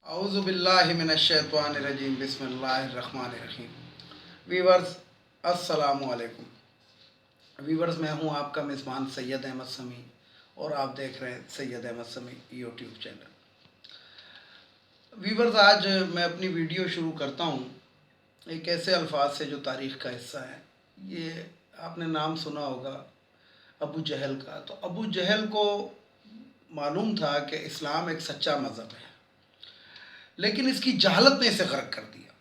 اعوذ باللہ من الشیطان الرجیم بسم اللہ الرحمن الرحیم۔ ویورز السلام علیکم۔ ویورز میں ہوں آپ کا میزبان سید احمد سمیع اور آپ دیکھ رہے ہیں سید احمد سمیع یوٹیوب چینل۔ ویورز آج میں اپنی ویڈیو شروع کرتا ہوں ایک ایسے الفاظ سے جو تاریخ کا حصہ ہے۔ یہ آپ نے نام سنا ہوگا ابو جہل کا۔ تو ابو جہل کو معلوم تھا کہ اسلام ایک سچا مذہب ہے، لیکن اس کی جہالت نے اسے غرق کر دیا۔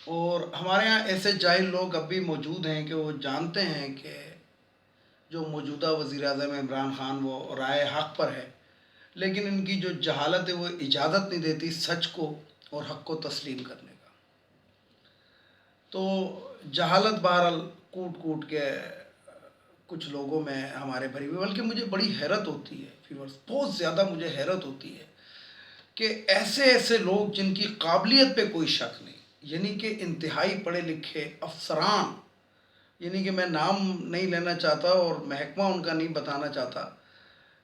اور ہمارے ہاں ایسے جاہل لوگ اب بھی موجود ہیں کہ وہ جانتے ہیں کہ جو موجودہ وزیر اعظم عمران خان وہ رائے حق پر ہے، لیکن ان کی جو جہالت ہے وہ اجازت نہیں دیتی سچ کو اور حق کو تسلیم کرنے کا۔ تو جہالت بہرحال کوٹ کوٹ کے کچھ لوگوں میں ہمارے بھری ہوئی، بلکہ مجھے بڑی حیرت ہوتی ہے ویورز، بہت زیادہ مجھے حیرت ہوتی ہے کہ ایسے لوگ جن کی قابلیت پہ کوئی شک نہیں، یعنی کہ انتہائی پڑھے لکھے افسران، یعنی کہ میں نام نہیں لینا چاہتا اور محکمہ ان کا نہیں بتانا چاہتا،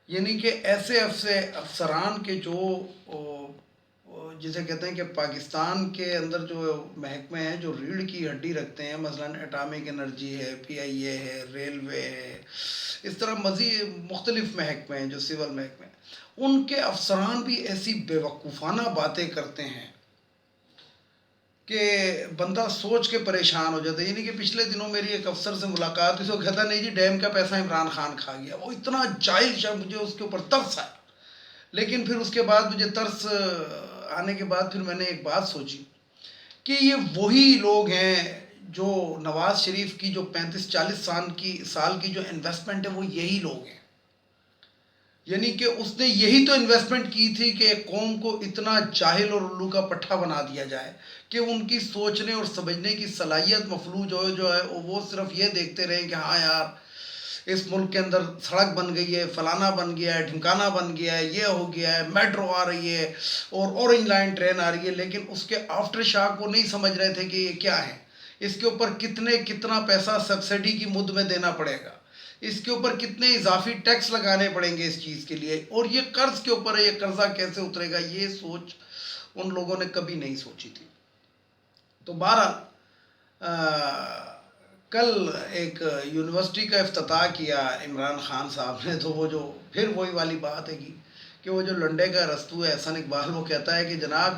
یعنی کہ ایسے افسران کے جو جسے کہتے ہیں کہ پاکستان کے اندر جو محکمے ہیں جو ریڑھ کی ہڈی رکھتے ہیں، مثلا اٹامک انرجی ہے، پی آئی اے ہے، ریلوے ہے، اس طرح مزید مختلف محکمے ہیں جو سول محکمے ہیں، ان کے افسران بھی ایسی بیوقوفانہ باتیں کرتے ہیں کہ بندہ سوچ کے پریشان ہو جاتا ہے۔ یعنی کہ پچھلے دنوں میری ایک افسر سے ملاقات ہوئی، تو کہتا نہیں جی ڈیم کا پیسہ عمران خان کھا گیا۔ وہ اتنا جاہل شخص، مجھے اس کے اوپر ترس آیا۔ لیکن پھر اس کے بعد مجھے ترس آنے کے بعد پھر میں نے ایک بات سوچی کہ یہ وہی لوگ ہیں جو نواز شریف کی جو 35-40 سال کی جو انویسٹمنٹ ہے وہ یہی لوگ ہیں۔ یعنی کہ اس نے یہی تو انویسٹمنٹ کی تھی کہ ایک قوم کو اتنا جاہل اور الو کا پٹھا بنا دیا جائے کہ ان کی سوچنے اور سمجھنے کی صلاحیت مفلوج جو ہے وہ صرف یہ دیکھتے رہیں کہ ہاں یار اس ملک کے اندر سڑک بن گئی ہے، فلانا بن گیا ہے، ڈھمکانا بن گیا ہے، یہ ہو گیا ہے، میٹرو آ رہی ہے اور اورنج لائن ٹرین آ رہی ہے، لیکن اس کے آفٹر شاک وہ نہیں سمجھ رہے تھے کہ یہ کیا ہے، اس کے اوپر کتنا پیسہ سبسڈی کی مد میں دینا پڑے گا، اس کے اوپر کتنے اضافی ٹیکس لگانے پڑیں گے اس چیز کے لیے، اور یہ قرض کے اوپر ہے، یہ قرضہ کیسے اترے گا، یہ سوچ ان لوگوں نے کبھی نہیں سوچی تھی۔ تو بہرحال کل ایک یونیورسٹی کا افتتاح کیا عمران خان صاحب نے، تو وہ جو پھر وہی والی بات ہے کہ وہ جو لنڈے کا رستو ہے احسن اقبال، وہ کہتا ہے کہ جناب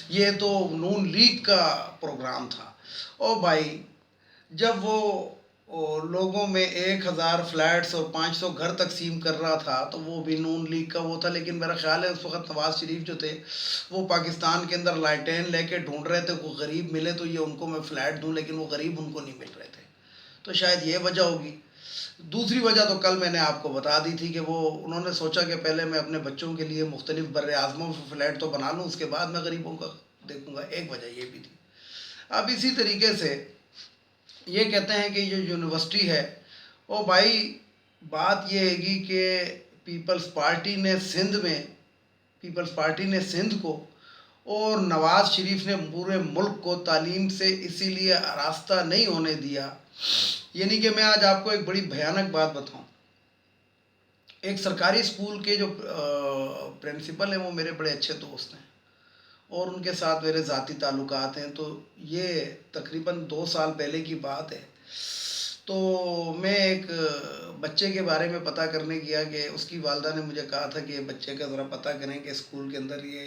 یہ تو نون لیگ کا پروگرام تھا۔ او بھائی، جب وہ لوگوں میں 1000 فلیٹس اور 500 گھر تقسیم کر رہا تھا تو وہ بھی نون لیگ کا وہ تھا، لیکن میرا خیال ہے اس وقت نواز شریف جو تھے وہ پاکستان کے اندر لائٹین لے کے ڈھونڈ رہے تھے کوئی غریب ملے تو یہ ان کو میں فلیٹ دوں، لیکن وہ غریب ان کو نہیں مل رہے تھے، تو شاید یہ وجہ ہوگی۔ دوسری وجہ تو کل میں نے آپ کو بتا دی تھی کہ انہوں نے سوچا کہ پہلے میں اپنے بچوں کے لیے مختلف بر اعظموں میں فلیٹ تو بنا لوں، اس کے بعد میں غریبوں کا دیکھوں گا، ایک وجہ یہ بھی تھی۔ اب اسی طریقے سے یہ کہتے ہیں کہ یہ یونیورسٹی ہے، او بھائی بات یہ ہے گی کہ پیپلز پارٹی نے سندھ کو اور نواز شریف نے پورے ملک کو تعلیم سے اسی لیے آراستہ نہیں ہونے دیا۔ یعنی کہ میں آج آپ کو ایک بڑی بھیانک بات بتاؤں، ایک سرکاری اسکول کے جو پرنسپل ہیں وہ میرے بڑے اچھے دوست ہیں اور ان کے ساتھ میرے ذاتی تعلقات ہیں، تو یہ تقریباً 2 سال پہلے کی بات ہے۔ تو میں ایک بچے کے بارے میں پتہ کرنے گیا کہ اس کی والدہ نے مجھے کہا تھا کہ بچے کا ذرا پتہ کریں کہ اسکول کے اندر یہ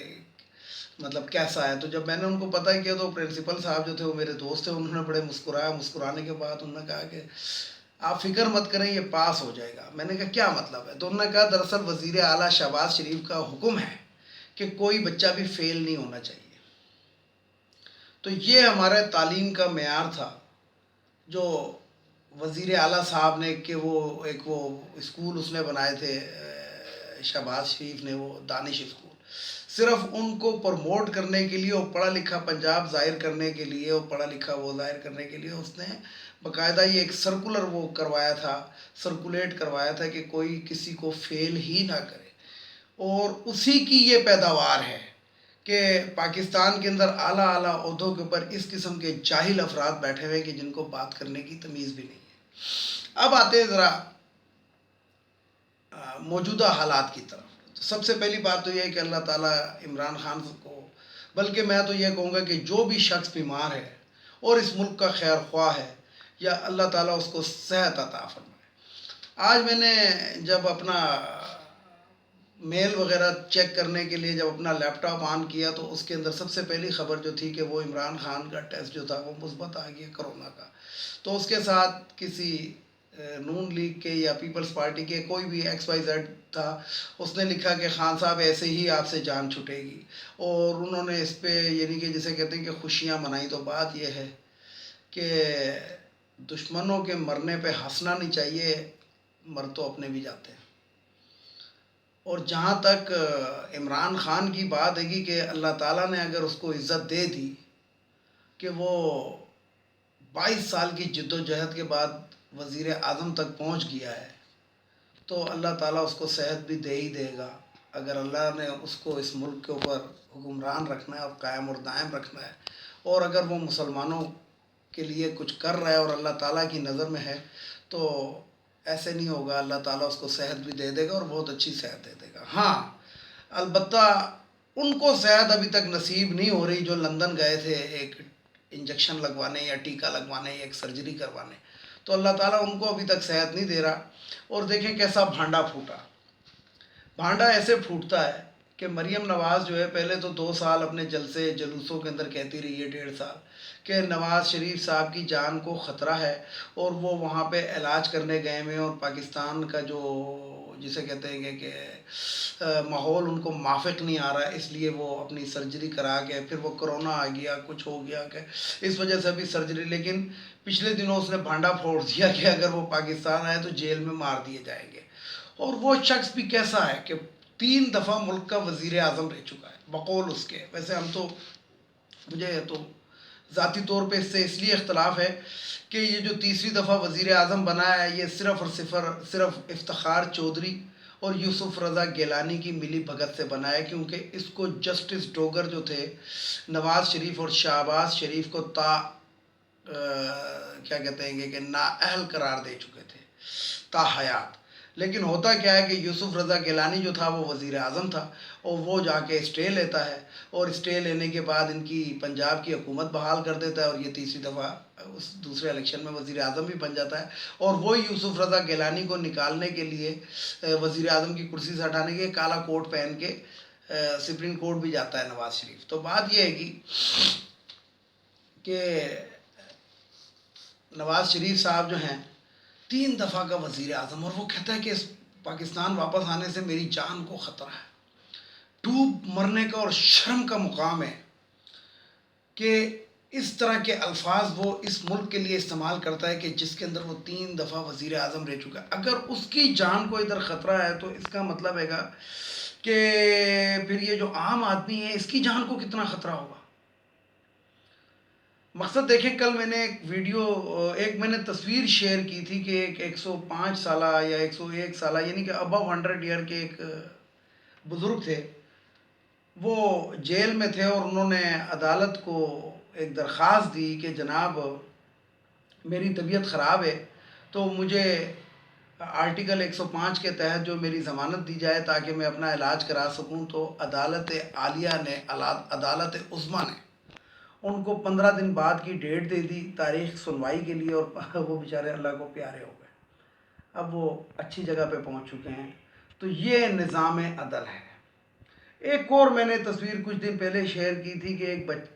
مطلب کیسا ہے۔ تو جب میں نے ان کو پتہ کیا تو پرنسپل صاحب جو تھے وہ میرے دوست تھے، انہوں نے بڑے مسکرانے کے بعد انہوں نے کہا کہ آپ فکر مت کریں، یہ پاس ہو جائے گا۔ میں نے کہا کیا مطلب ہے؟ تو انہوں نے کہا دراصل وزیر اعلیٰ شہباز شریف کا حکم ہے کہ کوئی بچہ بھی فیل نہیں ہونا چاہیے۔ تو یہ ہمارے تعلیم کا معیار تھا جو وزیر اعلیٰ صاحب نے کہ وہ اسکول اس نے بنائے تھے شہباز شریف نے، وہ دانش اسکول، صرف ان کو پروموٹ کرنے کے لیے اور پڑھا لکھا پنجاب ظاہر کرنے کے لیے اور پڑھا لکھا وہ ظاہر کرنے کے لیے اس نے باقاعدہ یہ ایک سرکولر وہ کروایا تھا، سرکولیٹ کروایا تھا کہ کوئی کسی کو فیل ہی نہ کرے، اور اسی کی یہ پیداوار ہے کہ پاکستان کے اندر اعلیٰ عہدوں کے اوپر اس قسم کے جاہل افراد بیٹھے ہوئے کہ جن کو بات کرنے کی تمیز بھی نہیں ہے۔ اب آتے ہیں ذرا موجودہ حالات کی طرف۔ سب سے پہلی بات تو یہ ہے کہ اللہ تعالیٰ عمران خان کو، بلکہ میں تو یہ کہوں گا کہ جو بھی شخص بیمار ہے اور اس ملک کا خیر خواہ ہے، یا اللہ تعالیٰ اس کو صحت عطا فرمائے۔ آج میں نے جب اپنا میل وغیرہ چیک کرنے کے لیے جب اپنا لیپ ٹاپ آن کیا تو اس کے اندر سب سے پہلی خبر جو تھی کہ وہ عمران خان کا ٹیسٹ جو تھا وہ مثبت آ گیا کرونا کا۔ تو اس کے ساتھ کسی نون لیگ کے یا پیپلز پارٹی کے کوئی بھی ایکس وائی زیڈ تھا، اس نے لکھا کہ خان صاحب ایسے ہی آپ سے جان چھٹے گی، اور انہوں نے اس پہ یعنی کہ جسے کہتے ہیں کہ خوشیاں منائی۔ تو بات یہ ہے کہ دشمنوں کے مرنے پہ ہنسنا نہیں چاہیے، مر تو اپنے بھی جاتے ہیں۔ اور جہاں تک عمران خان کی بات ہے کہ اللہ تعالیٰ نے اگر اس کو عزت دے دی کہ وہ 22 سال کی جد و جہد کے بعد وزیر اعظم تک پہنچ گیا ہے، تو اللہ تعالیٰ اس کو صحت بھی دے ہی دے گا۔ اگر اللہ نے اس کو اس ملک کے اوپر حکمران رکھنا ہے اور قائم اور دائم رکھنا ہے، اور اگر وہ مسلمانوں کے لیے کچھ کر رہا ہے اور اللہ تعالیٰ کی نظر میں ہے، تو ایسے نہیں ہوگا، اللہ تعالیٰ اس کو صحت بھی دے دے گا اور بہت اچھی صحت دے دے گا۔ ہاں البتہ ان کو صحت ابھی تک نصیب نہیں ہو رہی جو لندن گئے تھے ایک انجیکشن لگوانے یا ٹیکہ لگوانے یا ایک سرجری کروانے، تو اللہ تعالیٰ ان کو ابھی تک صحت نہیں دے رہا۔ اور دیکھیں کیسا بھانڈا پھوٹا، بھانڈا ایسے پھوٹتا ہے کہ مریم نواز جو ہے پہلے تو 2 سال اپنے جلسے جلوسوں کے اندر کہتی رہی ہے، 1.5 سال، کہ نواز شریف صاحب کی جان کو خطرہ ہے اور وہ وہاں پہ علاج کرنے گئے ہوئے ہیں، اور پاکستان کا جو جسے کہتے ہیں کہ ماحول ان کو موافق نہیں آ رہا ہے، اس لیے وہ اپنی سرجری کرا کے پھر وہ کرونا آ گیا، کچھ ہو گیا کہ اس وجہ سے بھی سرجری، لیکن پچھلے دنوں اس نے بھانڈا پھوڑ دیا کہ اگر وہ پاکستان آئے تو جیل میں مار دیے جائیں گے۔ اور وہ شخص بھی کیسا ہے کہ 3 دفعہ ملک کا وزیر اعظم رہ چکا ہے بقول اس کے۔ ویسے ہم تو مجھے تو ذاتی طور پہ اس سے اس لیے اختلاف ہے کہ یہ جو تیسری دفعہ وزیر اعظم بنا ہے یہ صرف اور صرف افتخار چودھری اور یوسف رضا گیلانی کی ملی بھگت سے بنا ہے، کیونکہ اس کو جسٹس ڈوگر جو تھے نواز شریف اور شہباز شریف کو کیا کہتے ہیں کہ نااہل قرار دے چکے تھے تا حیات۔ لیکن ہوتا کیا ہے کہ یوسف رضا گیلانی جو تھا وہ وزیر اعظم تھا، اور وہ جا کے اسٹے لیتا ہے، اور اسٹے لینے کے بعد ان کی پنجاب کی حکومت بحال کر دیتا ہے، اور یہ تیسری دفعہ اس دوسرے الیکشن میں وزیر اعظم بھی بن جاتا ہے۔ اور وہی یوسف رضا گیلانی کو نکالنے کے لیے وزیر اعظم کی کرسی سے ہٹانے کے کالا کوٹ پہن کے سپریم کورٹ بھی جاتا ہے نواز شریف۔ تو بات یہ ہے کہ نواز شریف صاحب جو ہیں 3 دفعہ کا وزیر اعظم، اور وہ کہتا ہے کہ پاکستان واپس آنے سے میری جان کو خطرہ ہے۔ ڈوب مرنے کا اور شرم کا مقام ہے کہ اس طرح کے الفاظ وہ اس ملک کے لیے استعمال کرتا ہے کہ جس کے اندر وہ 3 دفعہ وزیر اعظم رہ چکا ہے۔ اگر اس کی جان کو ادھر خطرہ ہے تو اس کا مطلب ہے کہ پھر یہ جو عام آدمی ہے اس کی جان کو کتنا خطرہ ہوگا۔ مقصد دیکھیں، کل میں نے ایک میں نے تصویر شیئر کی تھی کہ ایک 105 سالہ یا 101 سالہ یعنی کہ ابو 100 ایئر کے ایک بزرگ تھے، وہ جیل میں تھے، اور انہوں نے عدالت کو ایک درخواست دی کہ جناب میری طبیعت خراب ہے تو مجھے آرٹیکل 105 کے تحت جو میری ضمانت دی جائے تاکہ میں اپنا علاج کرا سکوں۔ تو عدالت عالیہ نے، عدالت عظمیٰ نے ان کو 15 دن بعد کی ڈیٹ دے دی تاریخ سنوائی کے لیے، اور وہ بیچارے اللہ کو پیارے ہو گئے، اب وہ اچھی جگہ پہ پہنچ چکے ہیں۔ تو یہ نظام عدل ہے۔ ایک اور میں نے تصویر کچھ دن پہلے شیئر کی تھی کہ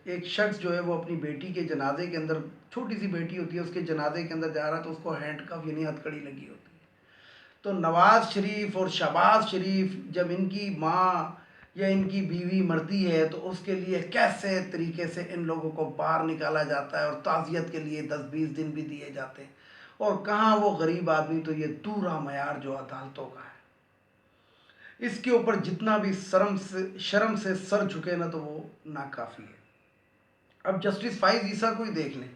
ایک شخص جو ہے وہ اپنی بیٹی کے جنازے کے اندر، چھوٹی سی بیٹی ہوتی ہے، اس کے جنازے کے اندر جا رہا تو اس کو ہینڈ کف یعنی ہتھکڑی لگی ہوتی ہے۔ تو نواز شریف اور شہباز شریف جب ان کی ماں یا ان کی بیوی مرتی ہے تو اس کے لیے کیسے طریقے سے ان لوگوں کو باہر نکالا جاتا ہے، اور تعزیت کے لیے 10-20 دن بھی دیے جاتے ہیں، اور کہاں وہ غریب آدمی، تو یہ دورہ معیار جو عدالتوں کا ہے، اس کے اوپر جتنا بھی شرم سے سر جھکے نا تو وہ ناکافی ہے۔ اب جسٹس فائز عیسیٰ کو ہی دیکھ لیں،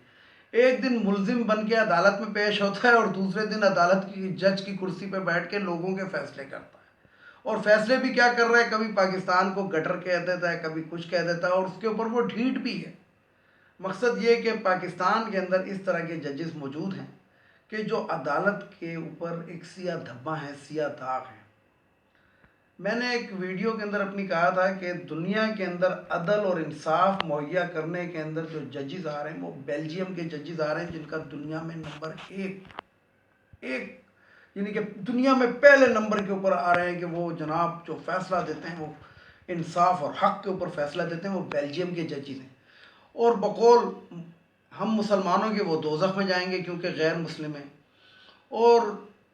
ایک دن ملزم بن کے عدالت میں پیش ہوتا ہے اور دوسرے دن عدالت کی جج کی کرسی پہ بیٹھ کے لوگوں کے فیصلے کرتا ہے، اور فیصلے بھی کیا کر رہا ہے، کبھی پاکستان کو گٹر کہہ دیتا ہے، کبھی کچھ کہہ دیتا ہے، اور اس کے اوپر وہ ڈھیٹ بھی ہے۔ مقصد یہ کہ پاکستان کے اندر اس طرح کے ججز موجود ہیں کہ جو عدالت کے اوپر ایک سیاہ دھبہ ہیں، سیاہ داغ ہیں۔ میں نے ایک ویڈیو کے اندر اپنی کہا تھا کہ دنیا کے اندر عدل اور انصاف مہیا کرنے کے اندر جو ججز آ رہے ہیں وہ بیلجیم کے ججز آ رہے ہیں، جن کا دنیا میں نمبر ایک یعنی کہ دنیا میں پہلے نمبر کے اوپر آ رہے ہیں کہ وہ جناب جو فیصلہ دیتے ہیں وہ انصاف اور حق کے اوپر فیصلہ دیتے ہیں، وہ بیلجیم کے ججز ہیں۔ اور بقول ہم مسلمانوں کے وہ دوزخ میں جائیں گے کیونکہ غیر مسلم ہیں، اور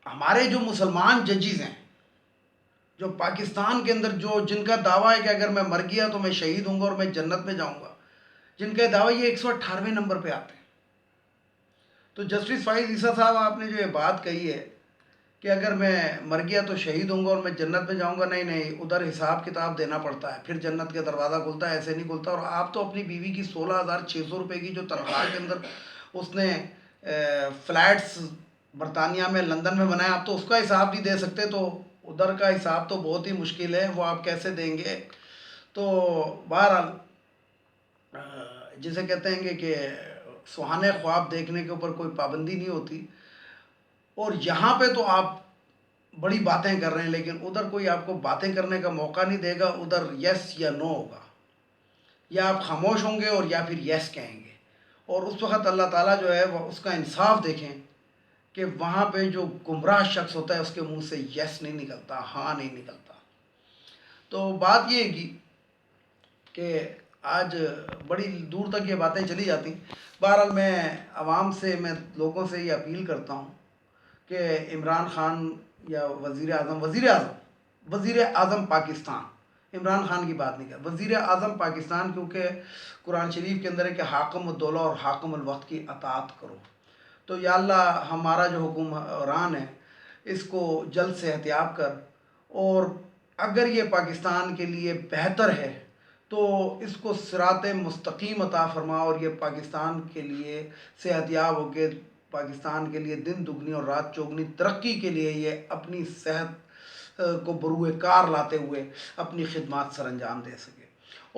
ہمارے جو مسلمان ججز ہیں جو پاکستان کے اندر جن کا دعویٰ ہے کہ اگر میں مر گیا تو میں شہید ہوں گا اور میں جنت میں جاؤں گا، جن کا دعویٰ یہ 118ویں نمبر پہ آتے ہیں۔ تو جسٹس فائز عیسیٰ صاحب آپ نے جو یہ بات کہی ہے کہ اگر میں مر گیا تو شہید ہوں گا اور میں جنت میں جاؤں گا، نہیں، ادھر حساب کتاب دینا پڑتا ہے، پھر جنت کا دروازہ کھلتا ہے، ایسے نہیں کھلتا۔ اور آپ تو اپنی بیوی کی 16,600 روپے کی جو تنخواہ کے اندر اس نے فلیٹس برطانیہ میں لندن میں بنایا، آپ تو اس کا حساب نہیں دے سکتے، تو ادھر کا حساب تو بہت ہی مشکل ہے، وہ آپ کیسے دیں گے؟ تو بہرحال جسے کہتے ہیں کہ سہانے خواب دیکھنے کے اوپر کوئی پابندی نہیں ہوتی، اور یہاں پہ تو آپ بڑی باتیں کر رہے ہیں لیکن ادھر کوئی آپ کو باتیں کرنے کا موقع نہیں دے گا، ادھر یس یا نو ہوگا، یا آپ خاموش ہوں گے اور یا پھر یس کہیں گے۔ اور اس وقت اللہ تعالیٰ جو ہے وہ اس کا انصاف دیکھیں کہ وہاں پہ جو گمراہ شخص ہوتا ہے اس کے منہ سے یس نہیں نکلتا، ہاں نہیں نکلتا۔ تو بات یہ ہے کہ آج بڑی دور تک یہ باتیں چلی جاتی۔ بہرحال میں عوام سے، میں لوگوں سے یہ اپیل کرتا ہوں کہ عمران خان یا وزیر اعظم پاکستان، عمران خان کی بات نہیں کر، وزیر اعظم پاکستان، کیونکہ قرآن شریف کے اندر ہے کہ حاکم الدولہ اور حاکم الوقت کی اطاعت کرو۔ تو یا اللہ ہمارا جو حکمران ہے اس کو جلد سے احتیاط کر، اور اگر یہ پاکستان کے لیے بہتر ہے تو اس کو صراط مستقیم عطا فرما، اور یہ پاکستان کے لیے صحت یاب ہو کے پاکستان کے لیے دن دگنی اور رات چوگنی ترقی کے لیے یہ اپنی صحت کو بروئے کار لاتے ہوئے اپنی خدمات سر انجام دے سکے۔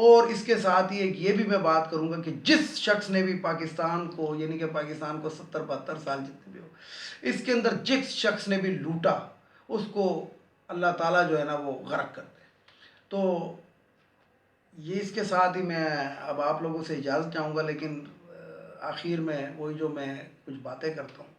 اور اس کے ساتھ ہی ایک یہ بھی میں بات کروں گا کہ جس شخص نے بھی پاکستان کو، یعنی کہ پاکستان کو 70-72 سال جتنے بھی ہو، اس کے اندر جس شخص نے بھی لوٹا اس کو اللہ تعالیٰ جو ہے نا وہ غرق کر دے۔ تو یہ اس کے ساتھ ہی میں اب آپ لوگوں سے اجازت چاہوں گا، لیکن آخر میں وہی جو میں کچھ باتیں کرتا ہوں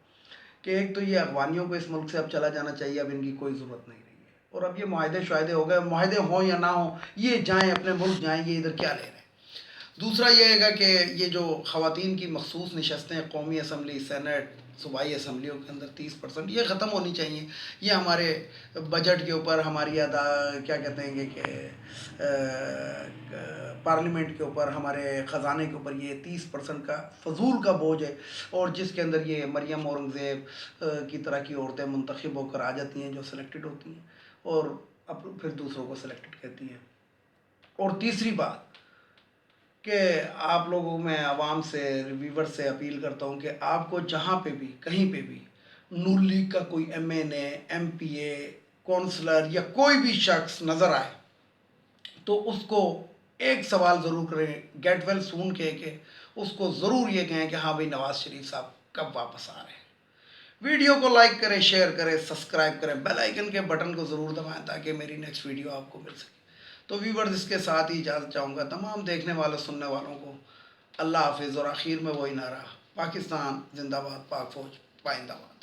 کہ ایک تو یہ افغانیوں کو اس ملک سے اب چلا جانا چاہیے، اب ان کی کوئی ضرورت نہیں رہی ہے، اور اب یہ معاہدے ہو گئے، معاہدے ہوں یا نہ ہوں یہ جائیں اپنے ملک جائیں، یہ ادھر کیا لے رہے ہیں۔ دوسرا یہ ہے گا کہ یہ جو خواتین کی مخصوص نشستیں قومی اسمبلی، سینٹ، صوبائی اسمبلیوں کے اندر 30% یہ ختم ہونی چاہیے۔ یہ ہمارے بجٹ کے اوپر، ہماری کیا کہتے ہیں کہ پارلیمنٹ کے اوپر، ہمارے خزانے کے اوپر یہ 30% کا فضول کا بوجھ ہے، اور جس کے اندر یہ مریم اورنگزیب کی طرح کی عورتیں منتخب ہو کر آ جاتی ہیں جو سلیکٹڈ ہوتی ہیں، اور اب پھر دوسروں کو سلیکٹڈ کہتی ہیں۔ اور تیسری بات کہ آپ لوگوں میں عوام سے، ریویور سے اپیل کرتا ہوں کہ آپ کو جہاں پہ بھی، کہیں پہ بھی نون لیگ کا کوئی MNA، MPA، کونسلر یا کوئی بھی شخص نظر آئے تو اس کو ایک سوال ضرور کریں، گیٹ ویل سون کہہ کے اس کو ضرور یہ کہیں کہ ہاں بھائی نواز شریف صاحب کب واپس آ رہے ہیں۔ ویڈیو کو لائک کریں، شیئر کریں، سبسکرائب کریں، بیل آئیکن کے بٹن کو ضرور دبائیں تاکہ میری نیکسٹ ویڈیو آپ کو مل سکے۔ تو ویورز اس کے ساتھ ہی اجازت چاہوں گا تمام دیکھنے والوں، سننے والوں کو اللہ حافظ، اور آخر میں وہی نعرہ، پاکستان زندہ باد، پاک فوج پائندہ باد۔